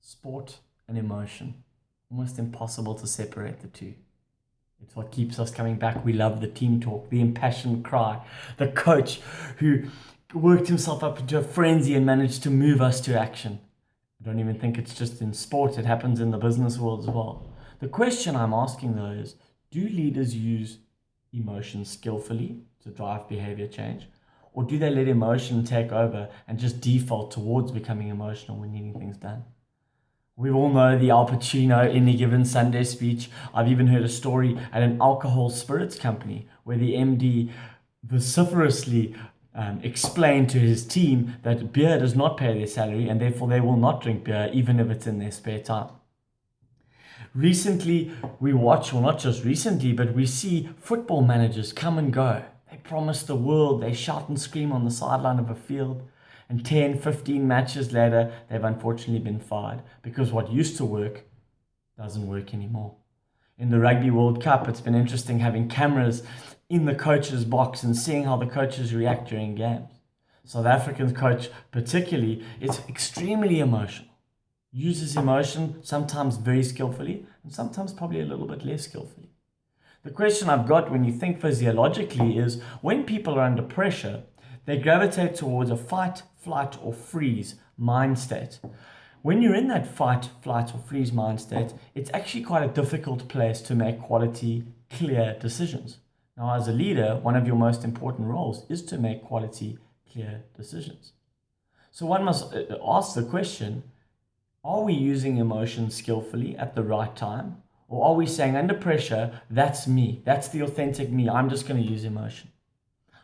Sport and emotion, almost impossible to separate the two. It's what keeps us coming back. We love the team talk, the impassioned cry, the coach who worked himself up into a frenzy and managed to move us to action. I don't even think it's just in sport, it happens in the business world as well. The question I'm asking though is, do leaders use emotion skillfully to drive behavior change? Or do they let emotion take over and just default towards becoming emotional when needing things done? We all know the Al Pacino Any Given Sunday speech. I've even heard a story at an alcohol spirits company where the MD vociferously explained to his team that beer does not pay their salary and therefore they will not drink beer even if it's in their spare time. Recently, we watch, well, not just recently, but we see football managers come and go. They promise the world, they shout and scream on the sideline of a field, and 10, 15 matches later, they've unfortunately been fired because what used to work doesn't work anymore. In the Rugby World Cup, it's been interesting having cameras in the coach's box and seeing how the coaches react during games. South African coach particularly is extremely emotional. Uses emotion sometimes very skillfully and sometimes probably a little bit less skillfully. The question I've got when you think physiologically is when people are under pressure, they gravitate towards a fight, flight, or freeze mind state. When you're in that fight, flight, or freeze mind state, it's actually quite a difficult place to make quality, clear decisions. Now, as a leader, one of your most important roles is to make quality, clear decisions. So one must ask the question, are we using emotion skillfully at the right time? Or are we saying under pressure, that's me, that's the authentic me, I'm just going to use emotion?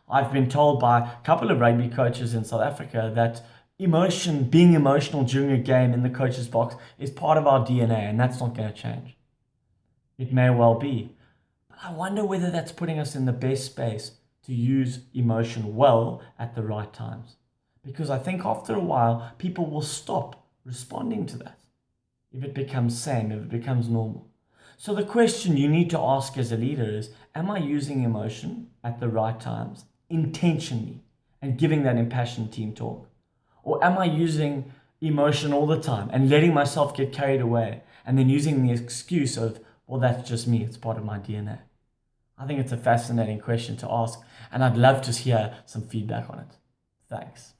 I've been told by a couple of rugby coaches in South Africa that emotion, being emotional during a game in the coach's box is part of our DNA and that's not going to change. It may well be, but I wonder whether that's putting us in the best space to use emotion well at the right times. Because I think after a while, people will stop responding to that if it becomes same, if it becomes normal. So the question you need to ask as a leader is, am I using emotion at the right times, intentionally, and giving that impassioned team talk? Or am I using emotion all the time and letting myself get carried away and then using the excuse of, well, that's just me, it's part of my DNA? I think it's a fascinating question to ask, and I'd love to hear some feedback on it. Thanks.